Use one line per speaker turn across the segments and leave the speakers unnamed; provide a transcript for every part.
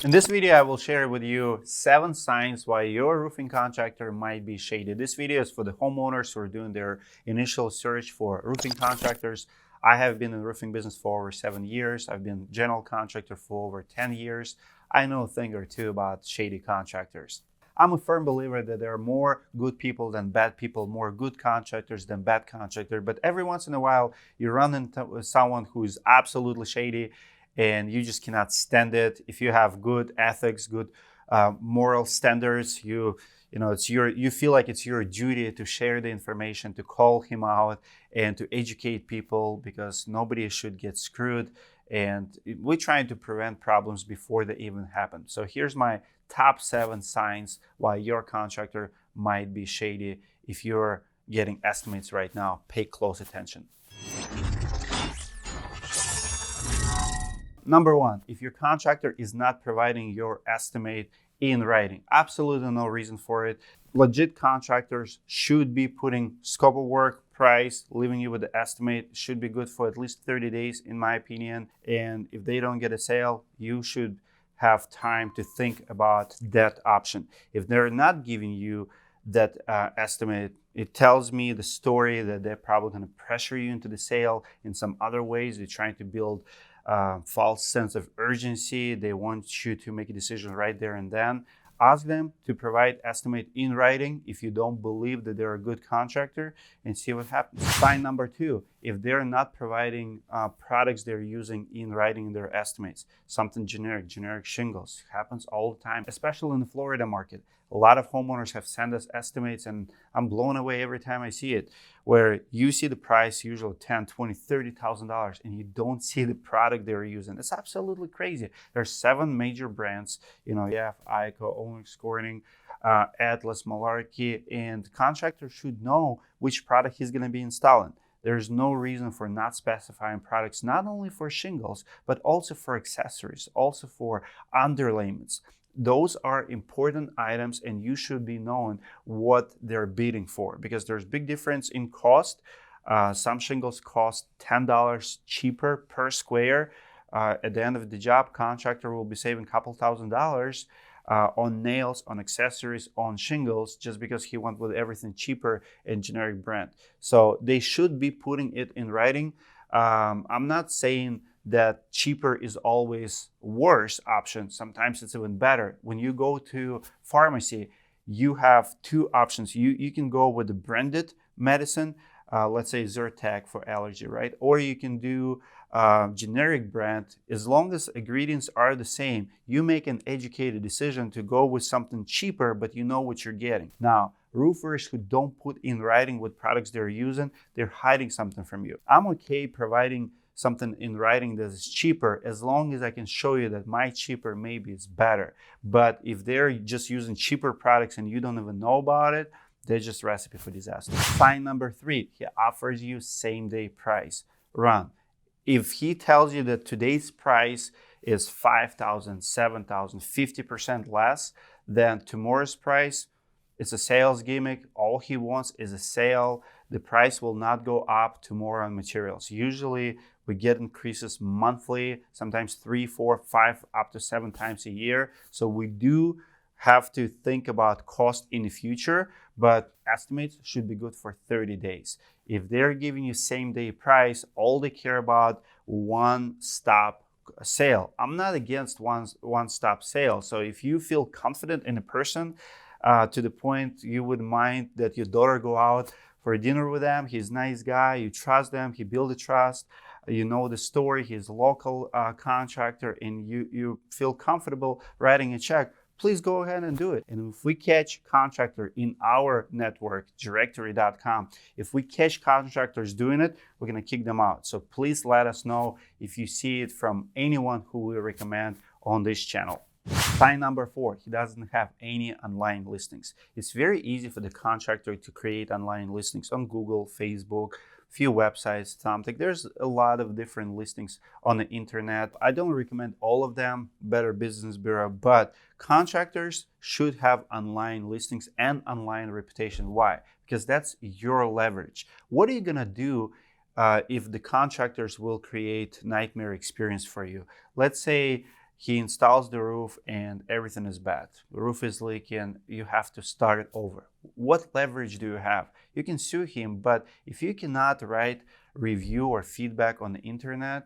In this video, I will share with you 7 signs why your roofing contractor might be shady. This video is for the homeowners who are doing their initial search for roofing contractors. I have been in the roofing business for over 7 years. I've been general contractor for over 10 years. I know a thing or two about shady contractors. I'm a firm believer that there are more good people than bad people, more good contractors than bad contractors. But every once in a while, you run into someone who is absolutely shady and you just cannot stand it. If you have good ethics, good moral standards, you feel like it's your duty to share the information, to call him out, and to educate people because nobody should get screwed. And we're trying to prevent problems before they even happen. So here's my top 7 signs why your contractor might be shady. If you're getting estimates right now, pay close attention. Number 1, if your contractor is not providing your estimate in writing, absolutely no reason for it. Legit contractors should be putting scope of work, price, leaving you with the estimate. Should be good for at least 30 days, in my opinion. And if they don't get a sale, you should have time to think about that option. If they're not giving you that estimate, it tells me the story that they're probably going to pressure you into the sale in some other ways. They're trying to build false sense of urgency. They want you to make a decision right there and then. Ask them to provide estimate in writing if you don't believe that they're a good contractor and see what happens. Sign number 2, if they're not providing products they're using in writing in their estimates, something generic shingles, happens all the time, especially in the Florida market. A lot of homeowners have sent us estimates and I'm blown away every time I see it, where you see the price, usually $10,000, $20,000, $30,000, and you don't see the product they're using. It's absolutely crazy. There's 7 major brands, EF, ICO, Onyx, Corning, Atlas, Malarkey, and contractors should know which product he's going to be installing. There's no reason for not specifying products, not only for shingles, but also for accessories, also for underlayments. Those are important items and you should be knowing what they're bidding for because there's big difference in cost. Some shingles cost $10 cheaper per square. At the end of the job, contractor will be saving a couple $1,000s on nails, on accessories, on shingles, just because he went with everything cheaper and generic brand. So they should be putting it in writing. I'm not saying that cheaper is always worse option. Sometimes it's even better. When you go to pharmacy, you have 2 options. You can go with the branded medicine, let's say Zyrtec for allergy, right? Or you can do generic brand. As long as ingredients are the same, you make an educated decision to go with something cheaper, but you know what you're getting. Now, roofers who don't put in writing what products they're using, they're hiding something from you. I'm okay providing something in writing that is cheaper as long as I can show you that my cheaper maybe is better. But if they're just using cheaper products and you don't even know about it, they're just recipe for disaster. Sign number 3, he offers you same day price. Run. If he tells you that today's price is $5,000, $7,000, 50% less than tomorrow's price, it's a sales gimmick. All he wants is a sale. The price will not go up tomorrow on materials. Usually we get increases monthly, sometimes 3, 4, 5, up to 7 times a year. So we do have to think about cost in the future, but estimates should be good for 30 days. If they're giving you same day price, all they care about one-stop sale. I'm not against one-stop sale. So if you feel confident in a person to the point you would mind that your daughter go out for a dinner with them, he's a nice guy, you trust them, he build a trust, you know the story, he's a local contractor, and you feel comfortable writing a check, please go ahead and do it. And if we catch contractor in our network, directory.com, if we catch contractors doing it, we're going to kick them out. So please let us know if you see it from anyone who we recommend on this channel. Sign number 4, he doesn't have any online listings. It's very easy for the contractor to create online listings on Google, Facebook, few websites, Thumbtack. There's a lot of different listings on the internet. I don't recommend all of them, Better Business Bureau, but contractors should have online listings and online reputation. Why? Because that's your leverage. What are you gonna do if the contractors will create nightmare experience for you? Let's say he installs the roof and everything is bad. The roof is leaking, you have to start it over. What leverage do you have? You can sue him, but if you cannot write review or feedback on the internet,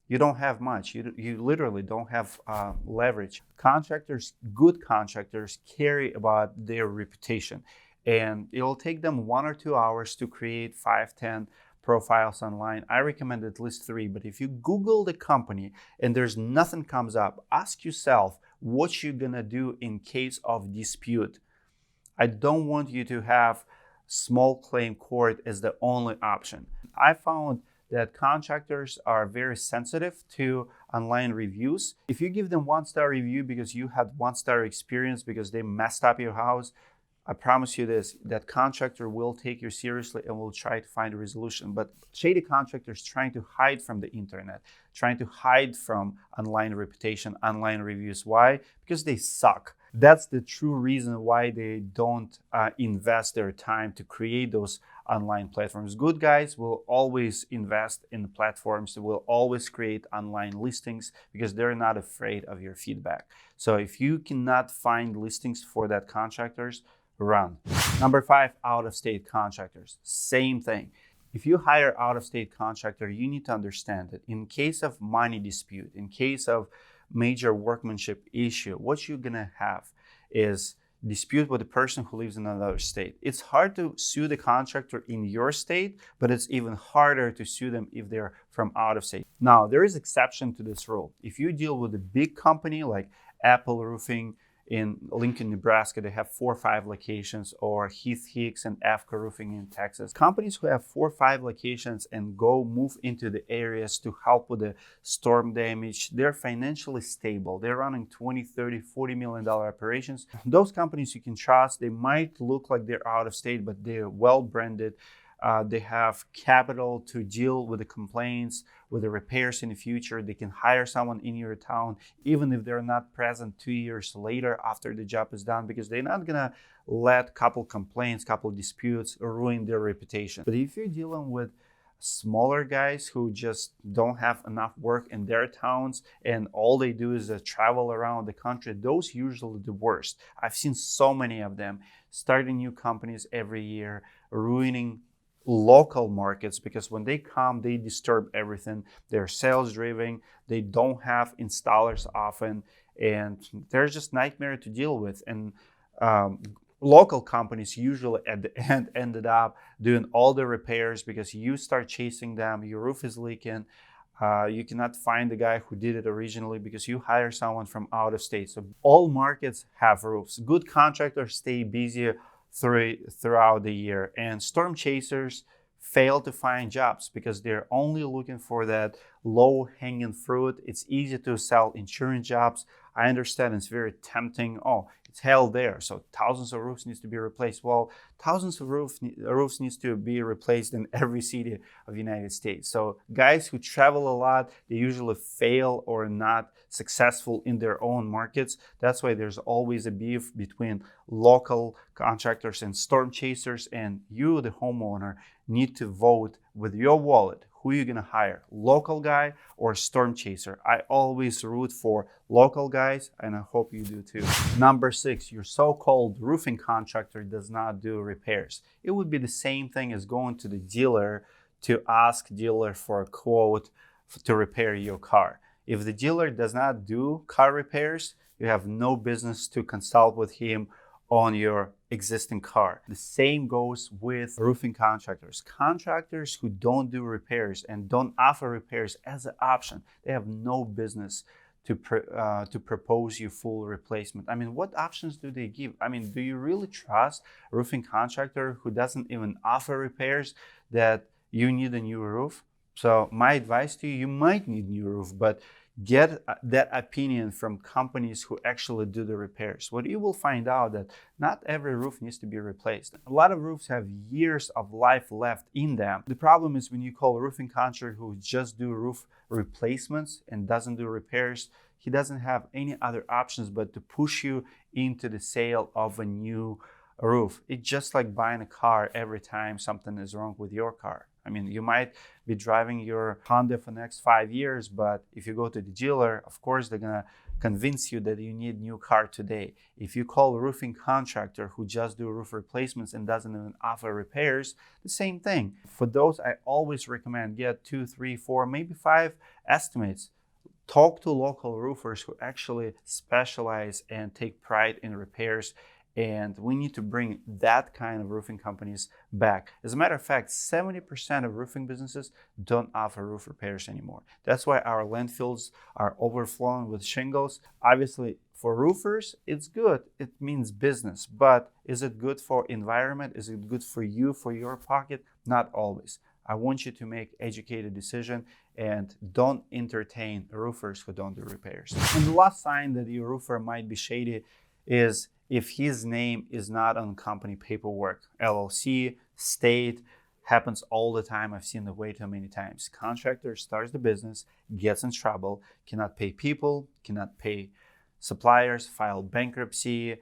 you don't have much. You literally don't have leverage. Contractors, good contractors, care about their reputation. And it'll take them 1 or 2 hours to create 5, 10 profiles online. I recommend at least 3. But if you Google the company and there's nothing comes up, ask yourself what you're gonna do in case of dispute. I don't want you to have small claim court as the only option. I found that contractors are very sensitive to online reviews. If you give them 1-star review because you had 1-star experience because they messed up your house, I promise you this, that contractor will take you seriously and will try to find a resolution. But shady contractors trying to hide from the internet, trying to hide from online reputation, online reviews. Why? Because they suck. That's the true reason why they don't invest their time to create those online platforms. Good guys will always invest in the platforms. They will always create online listings because they're not afraid of your feedback. So if you cannot find listings for that contractors, run. Number 5, out-of-state contractors. Same thing. If you hire out-of-state contractor, you need to understand that in case of money dispute, in case of major workmanship issue, what you're gonna have is dispute with the person who lives in another state. It's hard to sue the contractor in your state, but it's even harder to sue them if they're from out of state. Now, there is exception to this rule. If you deal with a big company like Apple Roofing in Lincoln, Nebraska, they have 4 or 5 locations, or Heath Hicks and AFCA Roofing in Texas. Companies who have 4 or 5 locations and move into the areas to help with the storm damage, they're financially stable. They're running 20, 30, $40 million operations. Those companies you can trust. They might look like they're out of state, but they're well branded. They have capital to deal with the complaints, with the repairs in the future. They can hire someone in your town, even if they're not present 2 years later after the job is done, because they're not gonna let couple complaints, couple disputes ruin their reputation. But if you're dealing with smaller guys who just don't have enough work in their towns and all they do is travel around the country, those usually the worst. I've seen so many of them starting new companies every year, ruining local markets, because when they come, they disturb everything. They're sales driven, they don't have installers often, and they're just nightmare to deal with. And local companies usually at the end ended up doing all the repairs because you start chasing them, your roof is leaking, you cannot find the guy who did it originally because you hire someone from out of state. So all markets have roofs. Good contractors stay busy throughout the year, and storm chasers fail to find jobs because they're only looking for that low-hanging fruit. It's easy to sell insurance jobs. I understand it's very tempting. Oh, it's hell there, so thousands of roofs needs to be replaced. Well, thousands of roofs needs to be replaced in every city of the United States. So guys who travel a lot, they usually fail or are not successful in their own markets. That's why there's always a beef between local contractors and storm chasers, and you, the homeowner, need to vote with your wallet. Who are you gonna hire? Local guy or storm chaser? I always root for local guys, and I hope you do too. Number 6, your so-called roofing contractor does not do repairs. It would be the same thing as going to the dealer to ask dealer for a quote to repair your car. If the dealer does not do car repairs, you have no business to consult with him on your existing car. The same goes with roofing contractors. Contractors who don't do repairs and don't offer repairs as an option, they have no business to propose you full replacement. I mean, what options do they give? I mean, do you really trust a roofing contractor who doesn't even offer repairs that you need a new roof? So my advice to you, you might need a new roof, but get that opinion from companies who actually do the repairs. What you will find out that not every roof needs to be replaced. A lot of roofs have years of life left in them. The problem is when you call a roofing contractor who just do roof replacements and doesn't do repairs, he doesn't have any other options but to push you into the sale of a new roof. It's just like buying a car every time something is wrong with your car. I mean, you might be driving your Honda for the next 5 years, but if you go to the dealer, of course, they're gonna convince you that you need new car today. If you call a roofing contractor who just do roof replacements and doesn't even offer repairs, the same thing. For those, I always recommend get 2, 3, 4, maybe 5 estimates. Talk to local roofers who actually specialize and take pride in repairs. And we need to bring that kind of roofing companies back. As a matter of fact, 70% of roofing businesses don't offer roof repairs anymore. That's why our landfills are overflowing with shingles. Obviously, for roofers, it's good. It means business. But is it good for environment? Is it good for you, for your pocket? Not always. I want you to make educated decision and don't entertain roofers who don't do repairs. And the last sign that your roofer might be shady is if his name is not on company paperwork. LLC, state, happens all the time. I've seen it way too many times. Contractor starts the business, gets in trouble, cannot pay people, cannot pay suppliers, file bankruptcy,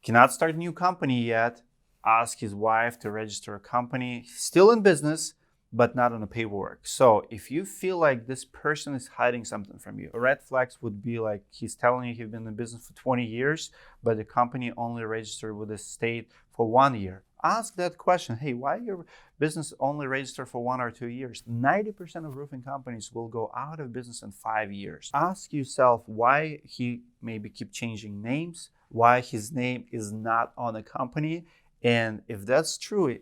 cannot start a new company yet, ask his wife to register a company, still in business, but not on the paperwork. So if you feel like this person is hiding something from you, red flags would be like he's telling you he's been in business for 20 years, but the company only registered with the state for 1 year. Ask that question. Hey, why your business only registered for 1 or 2 years? 90% of roofing companies will go out of business in 5 years. Ask yourself why he maybe keep changing names, why his name is not on a company. And if that's true,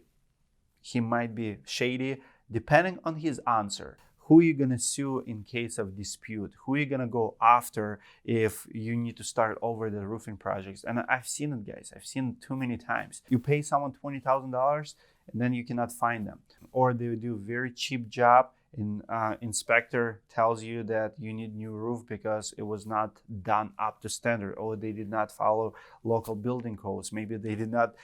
he might be shady. Depending on his answer, who you're gonna sue in case of dispute, who you're gonna go after if you need to start over the roofing projects. And I've seen it, guys. I've seen it too many times. You pay someone $20,000 and then you cannot find them. Or they do a very cheap job and inspector tells you that you need new roof because it was not done up to standard, or they did not follow local building codes. Maybe they did not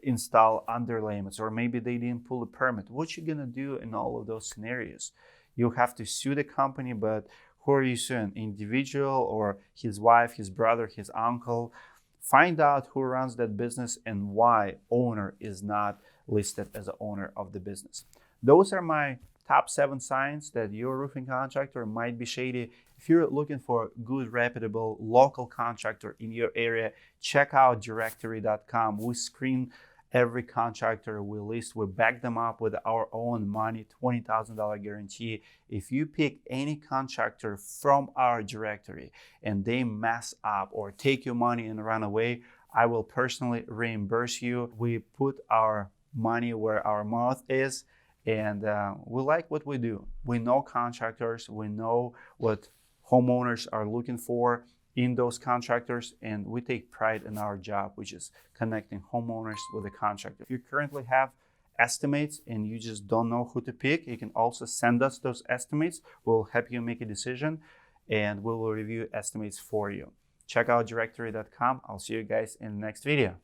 install underlayments, or maybe they didn't pull a permit. What you gonna do in all of those scenarios? You have to sue the company, but who are you suing? Individual or his wife, his brother, his uncle? Find out who runs that business and why owner is not listed as the owner of the business. Those are my top 7 signs that your roofing contractor might be shady. If you're looking for a good, reputable local contractor in your area, check out directory.com. We screen every contractor we list. We back them up with our own money, $20,000 guarantee. If you pick any contractor from our directory and they mess up or take your money and run away, I will personally reimburse you. We put our money where our mouth is. And we like what we do. We know contractors, we know what homeowners are looking for in those contractors, and we take pride in our job, which is connecting homeowners with the contractor. If you currently have estimates and you just don't know who to pick, you can also send us those estimates. We'll help you make a decision and we will review estimates for you. Check out directory.com. I'll see you guys in the next video.